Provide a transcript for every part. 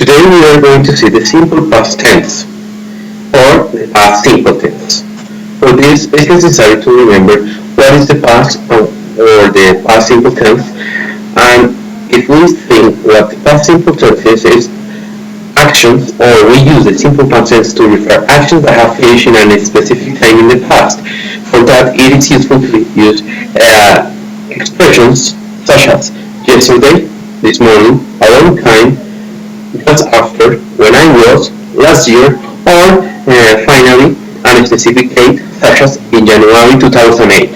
Today we are going to see the simple past tense or the past simple tense. For this, it is necessary to remember what is the past or the past simple tense, and if we think what the past simple tense is actions, or we use the simple past tense to refer actions that have finished in a specific time in the past. For that, it is useful to use expressions such as yesterday, this morning, a long time, just after, when I was, last year, or finally, a specific date, such as in January 2008.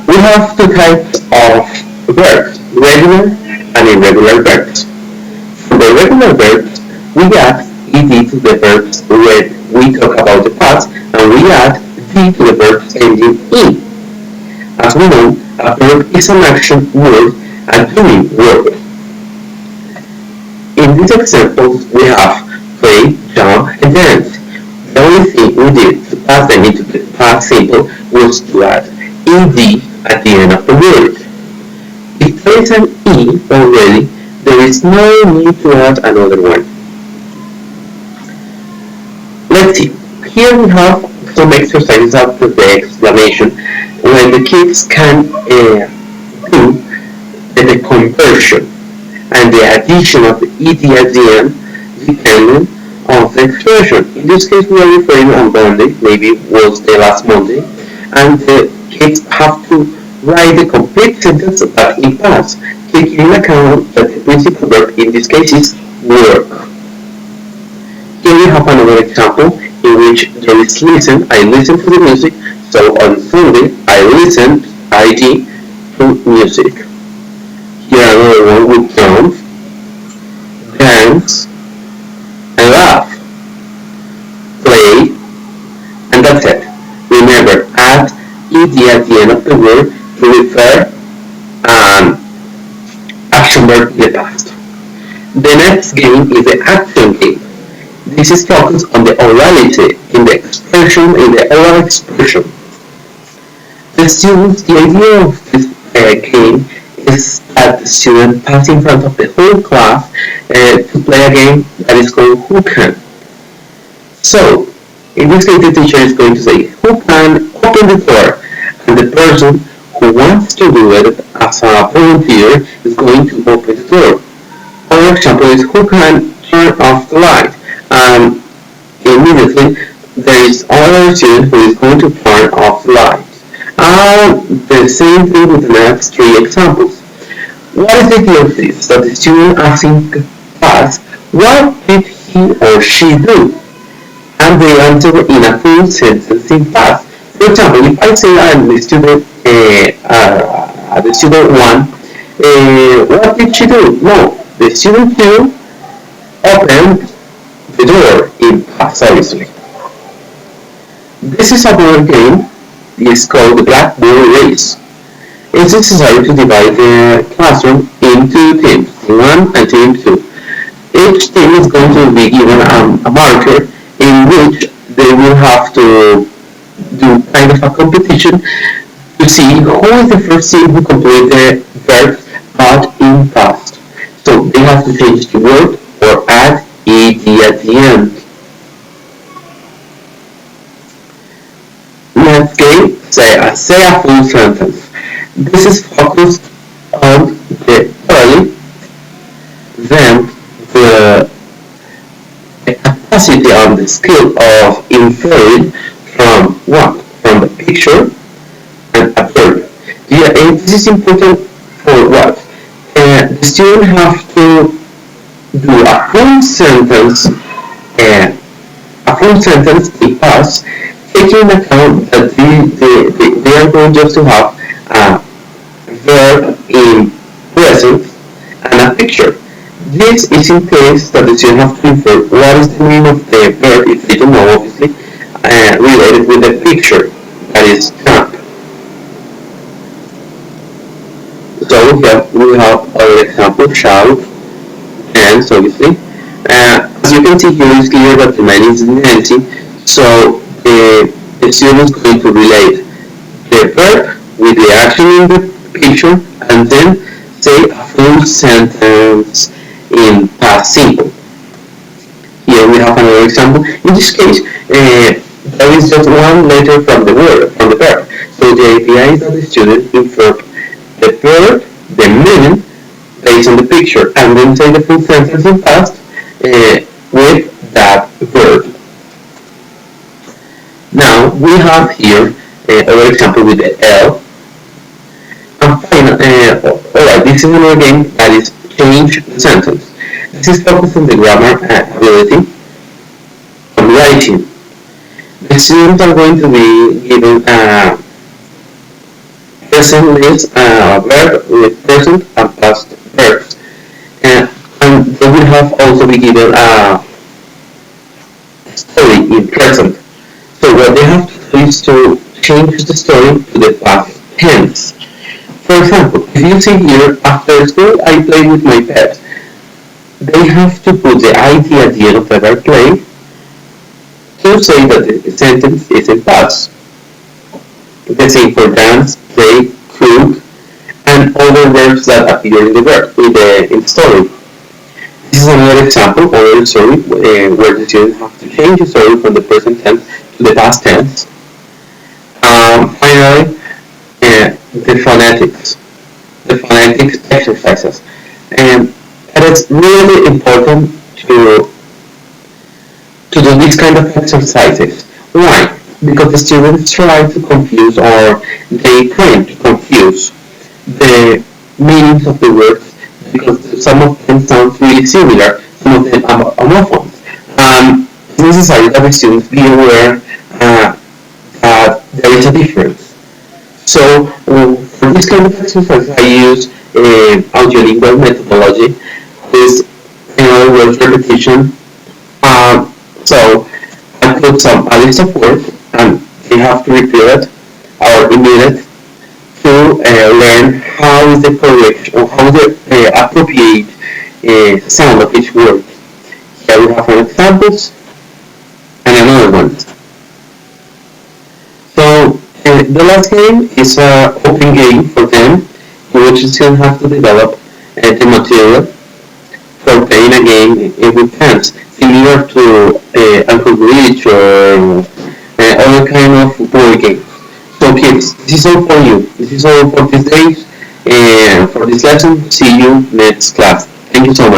We have two types of verbs, regular and irregular verbs. For the regular verbs, we add ed to the verbs when we talk about the past, and we add d to the verbs ending in. As we know, a verb is an action, word, and doing word. In these examples, we have play, jump, and dance. The only thing we did to pass them into the past simple was to add ed at the end of the word. If there is an e already, there is no need to add another one. Let's see. Here we have some exercises after the explanation when the kids can do the conversion and the addition of the ed at the end depending on the expression. In this case, we are referring on Monday, maybe it was the last Monday, and the kids have to write the complete sentence but in past, taking into account that the principal verb in this case is work. Here we have another example in which there is listen. I listen to the music, so on Sunday I listened, id, to music. Here another one with jump, dance, and laugh, play, and that's it. Remember, add ed at the end of the word to refer an action verb in the past. The next game is the action game. This is focused on the orality in the expression, in the oral expression. The idea of this game is that the student pass in front of the whole class to play a game that is called Who Can. So, in this case the teacher is going to say, who can open the door? And the person who wants to do it as a volunteer is going to open the door. Other example is, who can turn off the light? And immediately there is another student who is going to turn off the light. And the same thing with the next three examples. What is the idea of this? That the student asking us, what did he or she do? And they answer in a full sentence in past. For example, if I say I'm the student, the student 1, what did she do? No, the student 2 opened the door in past, obviously. This is another game. It's called the blackboard race. It's necessary to divide the classroom into teams, team 1 and team 2. Each team is going to be given a marker in which they will have to do kind of a competition to see who is the first team who complete the verb but in past. So they have to change the word or add ed at the end. Next game, say a full sentence. This is focused on the early, then the capacity on the skill of inferring from what? From the picture and a verb. And this is important for what? The student have to do a full sentence in past, taking into account that they are going just to have a verb in present and a picture. This is in case that the student have to infer what is the meaning of the verb, if they don't know, obviously, related with the picture, that is jump. So we have other example, shout, dance, obviously. As you can see here, it's clear that the man is Nancy, so the student is going to relate the verb with the action in the picture and then say a full sentence in past simple. Here we have another example. In this case, there is just one letter from the word, from the verb. So the idea is that the student invert the verb, the meaning, based on the picture, and then say the full sentence in past with that verb. Now we have here another example with the L. And finally, alright, this is another game that is change the sentence. This is focused on the grammar ability on writing. The students are going to be given a present list, verb with present and past verbs. And they will have also be given a story in present. So what they have to do is to change the story to the past tense. For example, if you see here, after school I played with my pet, they have to put the id at the end of the verb play to say that the sentence is in past. The same for dance, play, cook, and other verbs that appear in the verb, in the story. This is another example, another story, where the students have to change the story from the present tense to the past tense. Finally, the phonetics. The phonetics exercises. And it's really important to do these kind of exercises. Why? Because the students try to confuse, or they try to confuse the meanings of the words, because some of them sound really similar, some of them are homophones. It's necessary that the students be aware that there is a difference. So for this kind of exercise, I use audiolingual methodology, is in other words repetition. So I put a list of words, and they have to repeat it or emit it to learn how is the correct, or how the appropriate sound of each word. Here we have some examples and another one. So the last game is an open game for them, in which the students have to develop the material for playing a game with hands, similar to Uncle Bridge or other kind of board games. So kids, this is all for you. This is all for this day, for this lesson. See you next class. Thank you so much.